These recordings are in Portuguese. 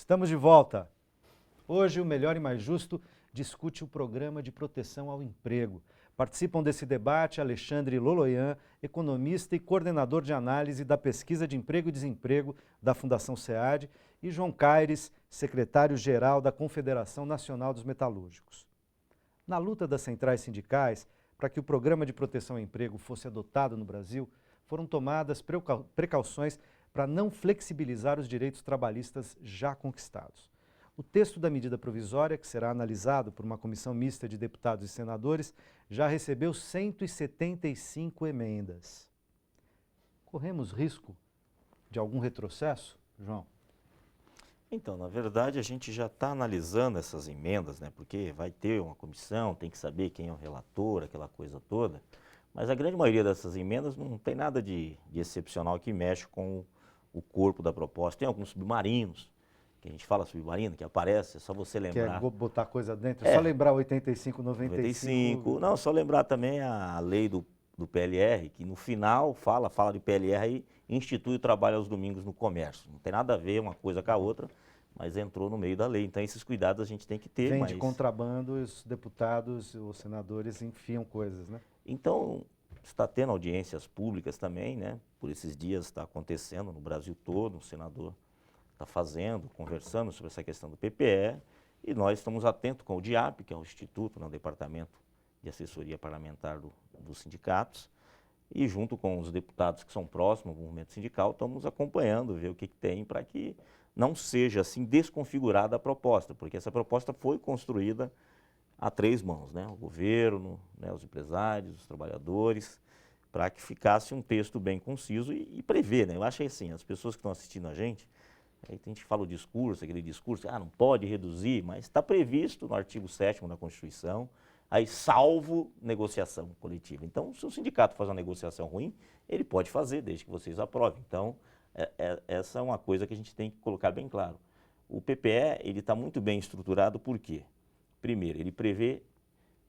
Estamos de volta. Hoje, o Melhor e Mais Justo discute o Programa de Proteção ao Emprego. Participam desse debate Alexandre Loloyan, economista e coordenador de análise da Pesquisa de Emprego e Desemprego da Fundação SEAD, e João Caires, secretário-geral da Confederação Nacional dos Metalúrgicos. Na luta das centrais sindicais para que o Programa de Proteção ao Emprego fosse adotado no Brasil, foram tomadas precauções para não flexibilizar os direitos trabalhistas já conquistados. O texto da medida provisória, que será analisado por uma comissão mista de deputados e senadores, já recebeu 175 emendas. Corremos risco de algum retrocesso, João? Então, na verdade, a gente já está analisando essas emendas, né? Porque vai ter uma comissão, tem que saber quem é o relator, aquela coisa toda. Mas a grande maioria dessas emendas não tem nada de excepcional que mexe com o corpo da proposta. Tem alguns submarinos, que a gente fala submarino, que aparece, é só você lembrar. Quer botar coisa dentro? É só lembrar 85, 95. Não, só lembrar também a lei do PLR, que no final fala de PLR e institui o trabalho aos domingos no comércio. Não tem nada a ver uma coisa com a outra, mas entrou no meio da lei. Então esses cuidados a gente tem que ter. Vem de contrabando, os deputados, os senadores enfiam coisas, né? Então, está tendo audiências públicas também, né? Por esses dias está acontecendo no Brasil todo, o senador está fazendo, conversando sobre essa questão do PPE, e nós estamos atentos com o DIAP, que é o Instituto, né, o Departamento de Assessoria Parlamentar dos Sindicatos, e junto com os deputados que são próximos ao movimento sindical, estamos acompanhando, ver o que tem para que não seja assim desconfigurada a proposta, porque essa proposta foi construída a três mãos, né? O governo, né, os empresários, os trabalhadores, para que ficasse um texto bem conciso e prever, né? Eu acho que assim, as pessoas que estão assistindo a gente fala o discurso, aquele discurso, não pode reduzir, mas está previsto no artigo 7º da Constituição, aí salvo negociação coletiva. Então, se o sindicato faz uma negociação ruim, ele pode fazer, desde que vocês aprovem. Então, essa é uma coisa que a gente tem que colocar bem claro. O PPE, ele está muito bem estruturado, por quê? Primeiro, ele prevê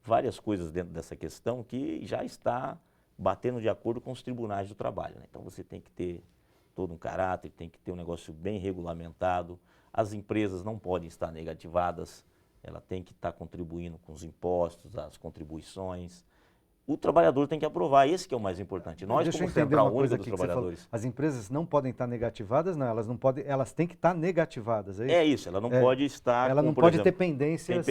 várias coisas dentro dessa questão que já está batendo de acordo com os tribunais do trabalho, né? Então, você tem que ter todo um caráter, tem que ter um negócio bem regulamentado. As empresas não podem estar negativadas, ela tem que estar contribuindo com os impostos, as contribuições. O trabalhador tem que aprovar, esse que é o mais importante. Nós, como Central Única dos Trabalhadores. As empresas não podem estar negativadas, não, elas não podem, elas têm que estar negativadas, é isso? É isso, ela não pode estar ela com, não por pode exemplo, ter pendências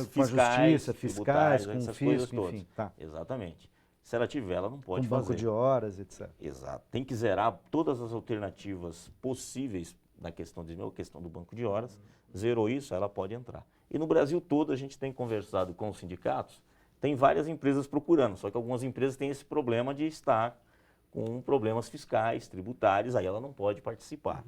fiscais, com a justiça, fiscais, com o essas fisco, coisas todas. enfim. Tá. Exatamente. Se ela tiver, ela não pode fazer. Com banco de horas, etc. Exato. Tem que zerar todas as alternativas possíveis na questão do banco de horas. Zerou isso, ela pode entrar. E no Brasil todo a gente tem conversado com os sindicatos, tem várias empresas procurando, só que algumas empresas têm esse problema de estar com problemas fiscais, tributários, aí ela não pode participar.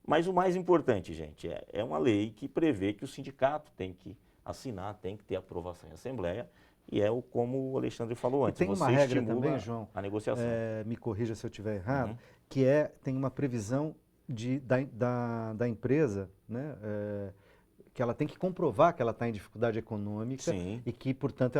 Mas o mais importante, gente, é uma lei que prevê que o sindicato tem que assinar, tem que ter aprovação em assembleia, e como o Alexandre falou antes, tem uma regra também, João, a negociação. Me corrija se eu estiver errado, que tem uma previsão da empresa, né, que ela tem que comprovar que ela está em dificuldade econômica. Sim. E que, portanto,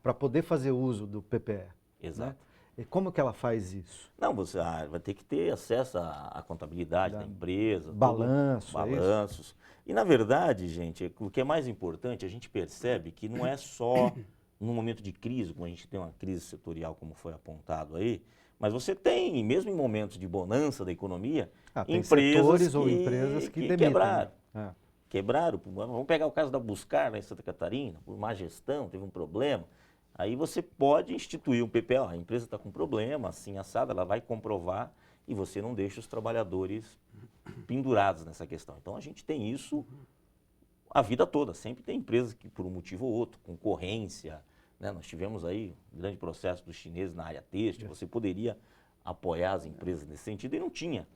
para poder fazer uso do PPE. Exato. Né? E como que ela faz isso? Não, você vai ter que ter acesso à contabilidade da empresa. Balanços. E, na verdade, gente, o que é mais importante, a gente percebe que não é só no momento de crise, como a gente tem uma crise setorial, como foi apontado aí, mas você tem, mesmo em momentos de bonança da economia, empresas ou empresas que demitem, quebraram. Né? Quebraram. Vamos pegar o caso da Buscar, lá em Santa Catarina, por má gestão, teve um problema. Aí você pode instituir um PPE, a empresa está com problema, assim, assada, ela vai comprovar e você não deixa os trabalhadores pendurados nessa questão. Então a gente tem isso a vida toda, sempre tem empresas que por um motivo ou outro, concorrência, né? Nós tivemos aí um grande processo dos chineses na área têxtil, você poderia apoiar as empresas nesse sentido e não tinha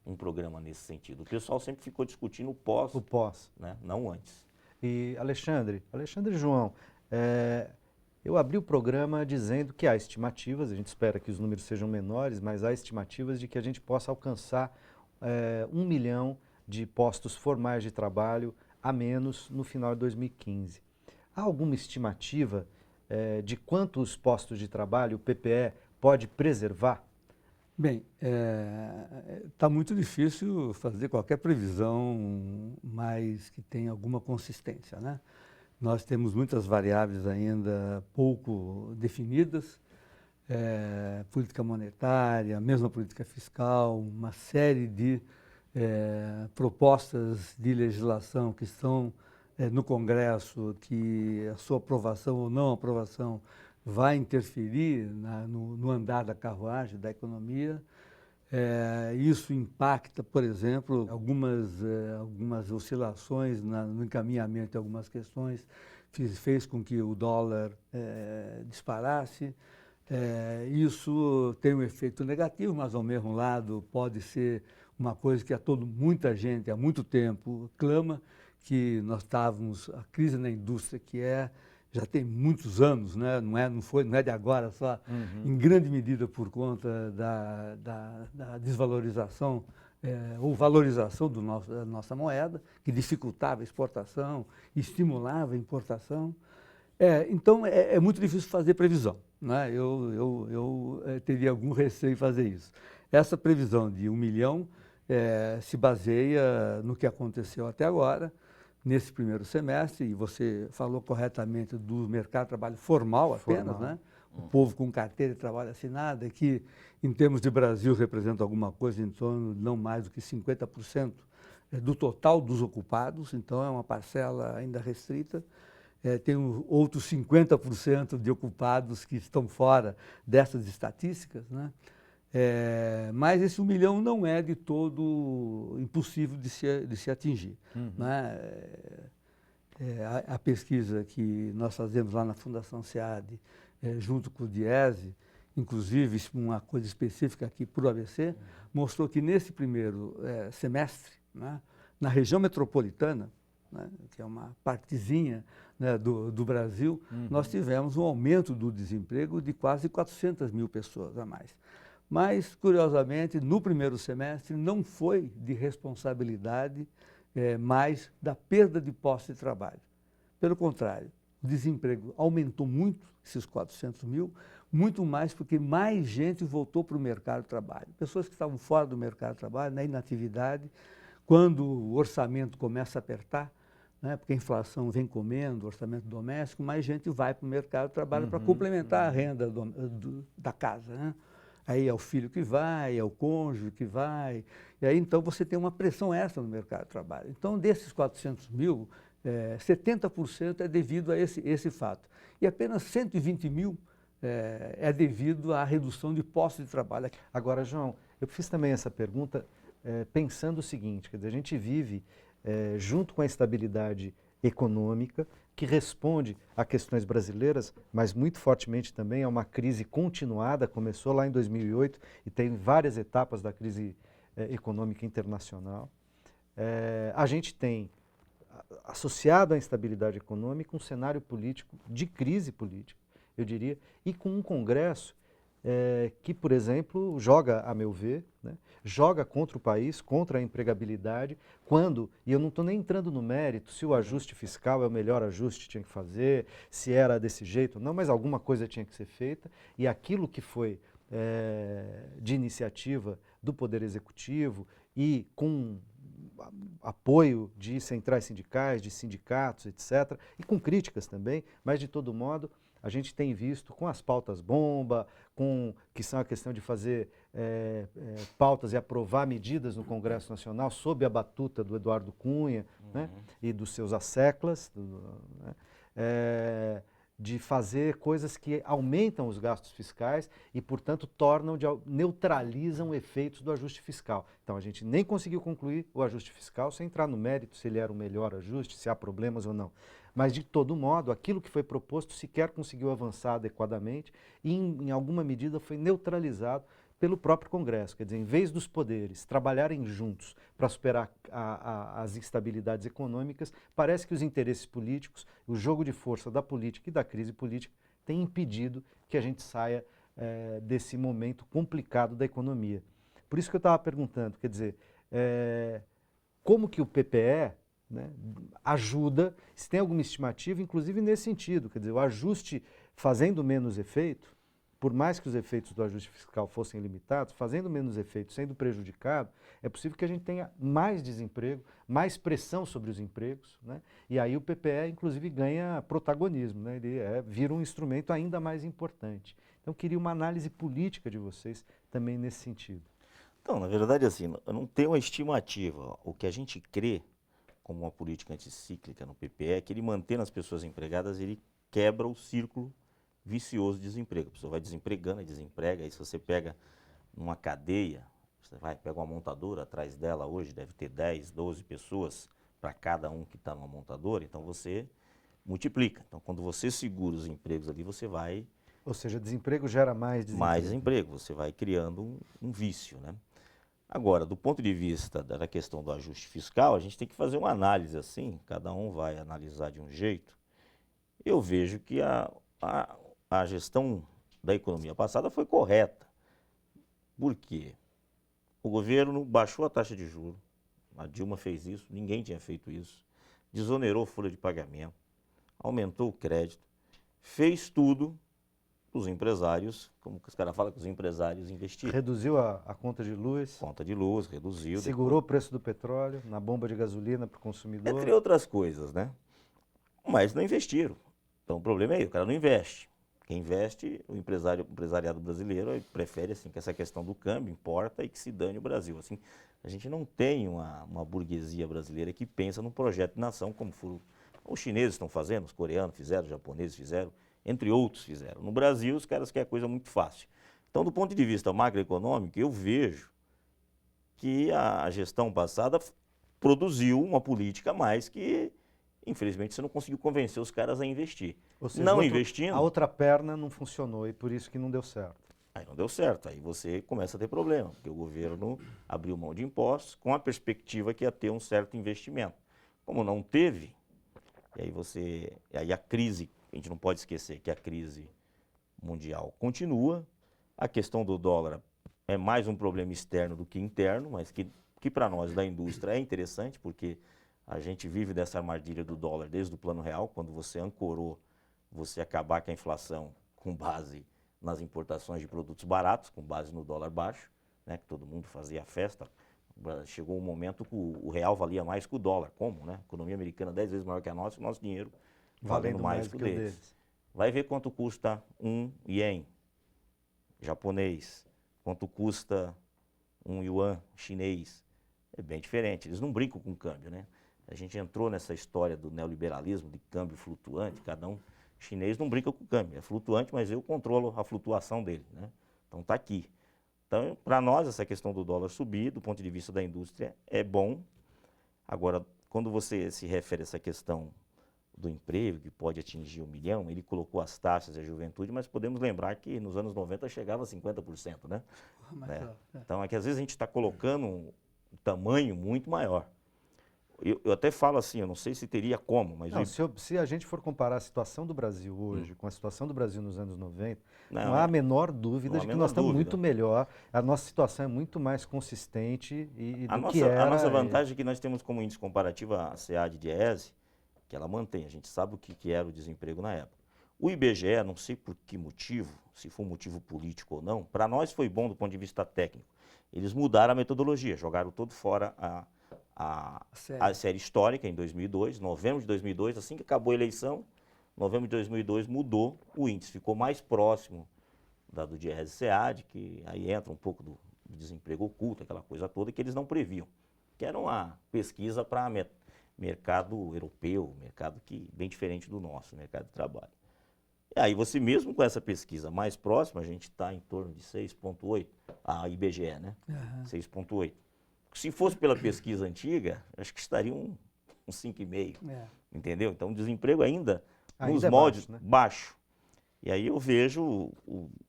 um programa nesse sentido. O pessoal sempre ficou discutindo o pós, né? Não antes. E Alexandre e João, eu abri o programa dizendo que há estimativas, a gente espera que os números sejam menores, mas há estimativas de que a gente possa alcançar 1 milhão de postos formais de trabalho a menos no final de 2015. Há alguma estimativa de quantos postos de trabalho o PPE pode preservar? Bem, está muito difícil fazer qualquer previsão mais que tenha alguma consistência, né? Nós temos muitas variáveis ainda pouco definidas, política monetária, mesmo a política fiscal, uma série de propostas de legislação que estão no Congresso, que a sua aprovação ou não aprovação vai interferir no andar da carruagem, da economia. Isso impacta, por exemplo, algumas oscilações no encaminhamento de algumas questões, fez com que o dólar disparasse. Isso tem um efeito negativo, mas ao mesmo lado pode ser uma coisa que muita gente há muito tempo clama, que nós estávamos, a crise na indústria já tem muitos anos, né? Não é de agora só, em grande medida por conta da desvalorização ou valorização da nossa moeda, que dificultava a exportação, estimulava a importação. Então, é muito difícil fazer previsão, né? Eu teria algum receio em fazer isso. Essa previsão de 1 milhão se baseia no que aconteceu até agora, nesse primeiro semestre, e você falou corretamente do mercado de trabalho formal apenas, né? O povo com carteira de trabalho assinada, que em termos de Brasil representa alguma coisa em torno de não mais do que 50% do total dos ocupados, então é uma parcela ainda restrita. Tem outros 50% de ocupados que estão fora dessas estatísticas, né? Mas esse 1 milhão não é de todo impossível de se atingir, né? A pesquisa que nós fazemos lá na Fundação SEAD, junto com o Diese, inclusive uma coisa específica aqui para o ABC, mostrou que nesse primeiro semestre, né, na região metropolitana, né, que é uma partezinha, né, do Brasil, nós tivemos um aumento do desemprego de quase 400 mil pessoas a mais. Mas, curiosamente, no primeiro semestre não foi de responsabilidade mais da perda de posse de trabalho. Pelo contrário, o desemprego aumentou muito, esses 400 mil, muito mais porque mais gente voltou para o mercado de trabalho. Pessoas que estavam fora do mercado de trabalho, na inatividade, quando o orçamento começa a apertar, né, porque a inflação vem comendo, o orçamento doméstico, mais gente vai para o mercado de trabalho para complementar a renda da casa, né? Aí é o filho que vai, é o cônjuge que vai, e aí então você tem uma pressão extra no mercado de trabalho. Então, desses 400 mil, 70% é devido a esse fato. E apenas 120 mil é devido à redução de postos de trabalho. Agora, João, eu fiz também essa pergunta pensando o seguinte, quer dizer, a gente vive junto com a estabilidade econômica, que responde a questões brasileiras, mas muito fortemente também a uma crise continuada, começou lá em 2008 e tem várias etapas da crise econômica internacional. A gente tem, associado à instabilidade econômica, um cenário político de crise política, eu diria, e com um Congresso que, por exemplo, joga, a meu ver, né, joga contra o país, contra a empregabilidade, e eu não estou nem entrando no mérito se o ajuste fiscal é o melhor ajuste que tinha que fazer, se era desse jeito ou não, mas alguma coisa tinha que ser feita, e aquilo que foi de iniciativa do Poder Executivo e com apoio de centrais sindicais, de sindicatos, etc., e com críticas também, mas de todo modo, a gente tem visto com as pautas bomba, que são a questão de fazer pautas e aprovar medidas no Congresso Nacional sob a batuta do Eduardo Cunha, né, e dos seus asseclas, de fazer coisas que aumentam os gastos fiscais e, portanto, neutralizam efeitos do ajuste fiscal. Então, a gente nem conseguiu concluir o ajuste fiscal sem entrar no mérito se ele era o melhor ajuste, se há problemas ou não. Mas, de todo modo, aquilo que foi proposto sequer conseguiu avançar adequadamente e, em alguma medida, foi neutralizado pelo próprio Congresso. Quer dizer, em vez dos poderes trabalharem juntos para superar as instabilidades econômicas, parece que os interesses políticos, o jogo de força da política e da crise política tem impedido que a gente saia desse momento complicado da economia. Por isso que eu estava perguntando, quer dizer, como que o PPE, né, ajuda, se tem alguma estimativa, inclusive nesse sentido, quer dizer, o ajuste fazendo menos efeito, por mais que os efeitos do ajuste fiscal fossem limitados, fazendo menos efeitos, sendo prejudicado, é possível que a gente tenha mais desemprego, mais pressão sobre os empregos, né? E aí o PPE, inclusive, ganha protagonismo, né? Ele vira um instrumento ainda mais importante. Então, eu queria uma análise política de vocês também nesse sentido. Então, na verdade, assim, eu não tenho uma estimativa. O que a gente crê como uma política anticíclica no PPE é que ele mantendo as pessoas empregadas, ele quebra o círculo vicioso de desemprego. A pessoa vai desempregando e desemprega. Aí se você pega numa cadeia, você pega uma montadora, atrás dela hoje deve ter 10, 12 pessoas para cada um que está numa montadora, então você multiplica. Então, quando você segura os empregos ali, você vai Ou seja, desemprego gera mais mais desemprego. emprego, você vai criando um vício, né? Agora, do ponto de vista da questão do ajuste fiscal, a gente tem que fazer uma análise assim, cada um vai analisar de um jeito. Eu vejo que a gestão da economia passada foi correta. Por quê? O governo baixou a taxa de juros, a Dilma fez isso, ninguém tinha feito isso, desonerou folha de pagamento, aumentou o crédito, fez tudo para os empresários, como os caras falam, que os empresários investirem. Reduziu a conta de luz, Conta de luz, reduziu. segurou o preço do petróleo na bomba de gasolina para o consumidor. Entre outras coisas, né? Mas não investiram. Então o problema é aí, o cara não investe. Quem investe, o empresariado brasileiro prefere assim, que essa questão do câmbio importa e que se dane o Brasil. Assim, a gente não tem uma burguesia brasileira que pensa num projeto de nação como os chineses estão fazendo, os coreanos fizeram, os japoneses fizeram, entre outros fizeram. No Brasil, os caras querem coisa muito fácil. Então, do ponto de vista macroeconômico, eu vejo que a gestão passada produziu uma política mais que, infelizmente, você não conseguiu convencer os caras a investir. Ou seja, Não investindo, a outra perna não funcionou e por isso que não deu certo. aí não deu certo. Aí você começa a ter problema, porque o governo abriu mão de impostos com a perspectiva que ia ter um certo investimento. Como não teve, e aí a crise, a gente não pode esquecer que a crise mundial continua, a questão do dólar é mais um problema externo do que interno, mas que para nós da indústria é interessante, porque a gente vive dessa armadilha do dólar desde o plano real, quando você ancorou, você acabar com a inflação com base nas importações de produtos baratos, com base no dólar baixo, né, que todo mundo fazia festa. Chegou um momento que o real valia mais que o dólar. Como, né? A economia americana 10 vezes maior que a nossa e o nosso dinheiro valendo mais que o deles. Vai ver quanto custa um ien japonês, quanto custa um yuan chinês. É bem diferente, eles não brincam com câmbio, né? A gente entrou nessa história do neoliberalismo, de câmbio flutuante, cada um chinês não brinca com o câmbio, é flutuante, mas eu controlo a flutuação dele, né? Então está aqui. Então, para nós, essa questão do dólar subir, do ponto de vista da indústria, é bom. Agora, quando você se refere a essa questão do emprego, que pode atingir 1 milhão, ele colocou as taxas da juventude, mas podemos lembrar que nos anos 90 chegava a 50%, né? Então, é que às vezes a gente está colocando um tamanho muito maior. Eu até falo assim, eu não sei se teria como, mas... Não, se a gente for comparar a situação do Brasil hoje com a situação do Brasil nos anos 90, não é, há a menor dúvida de que nós estamos muito melhor, a nossa situação é muito mais consistente do que era. A nossa vantagem é que nós temos como índice comparativo a SEAD de ESE, que ela mantém, a gente sabe o que era o desemprego na época. O IBGE, não sei por que motivo, se for motivo político ou não, para nós foi bom do ponto de vista técnico. Eles mudaram a metodologia, jogaram todo fora a série histórica em 2002, novembro de 2002, assim que acabou a eleição, novembro de 2002 mudou o índice, ficou mais próximo do DIEESE-SEAD, que aí entra um pouco do desemprego oculto, aquela coisa toda que eles não previam, que era uma pesquisa para mercado europeu, mercado bem diferente do nosso, mercado de trabalho. E aí você mesmo com essa pesquisa mais próxima, a gente está em torno de 6,8, a IBGE, né? 6,8. Se fosse pela pesquisa antiga, acho que estaria um 5,5, entendeu? Então o desemprego ainda nos moldes baixo. E aí eu vejo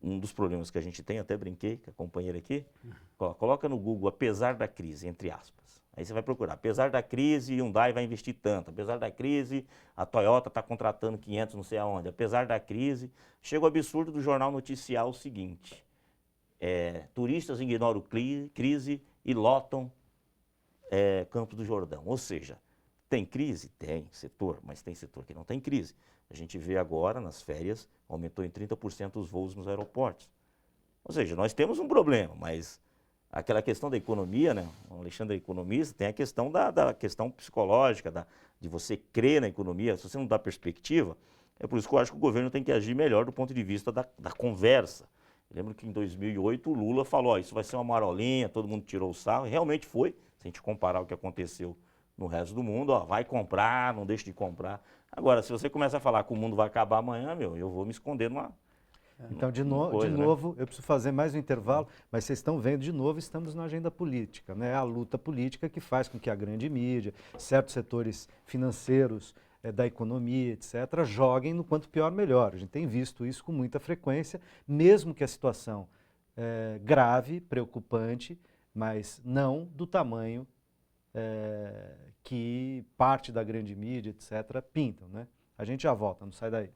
um dos problemas que a gente tem, até brinquei com a companheira aqui, coloca no Google, apesar da crise, entre aspas. Aí você vai procurar, apesar da crise, Hyundai vai investir tanto, apesar da crise, a Toyota está contratando 500 não sei aonde, apesar da crise, chega o absurdo do jornal noticiar o seguinte, turistas ignoram crise e lotam Campos do Jordão, ou seja, Tem crise? Tem setor, mas tem setor que não tem crise. A gente vê agora, nas férias, aumentou em 30% os voos nos aeroportos. Ou seja, nós temos um problema, mas aquela questão da economia, né? O Alexandre é economista, tem a questão da questão psicológica, de você crer na economia. Se você não dá perspectiva, é por isso que eu acho que o governo tem que agir melhor do ponto de vista da conversa. Eu lembro que em 2008 o Lula falou, ó, isso vai ser uma marolinha, todo mundo tirou o sarro, e realmente foi, se a gente comparar o que aconteceu no resto do mundo, ó, vai comprar, não deixe de comprar. Agora, se você começa a falar que o mundo vai acabar amanhã, meu, eu vou me esconder Então, de coisa, né? novo, eu preciso fazer mais um intervalo, mas vocês estão vendo, de novo, estamos na agenda política, né? A luta política que faz com que a grande mídia, certos setores financeiros da economia, etc., joguem no quanto pior, melhor. A gente tem visto isso com muita frequência, mesmo que a situação grave, preocupante, mas não do tamanho que parte da grande mídia, etc., pintam, né? A gente já volta, não sai daí.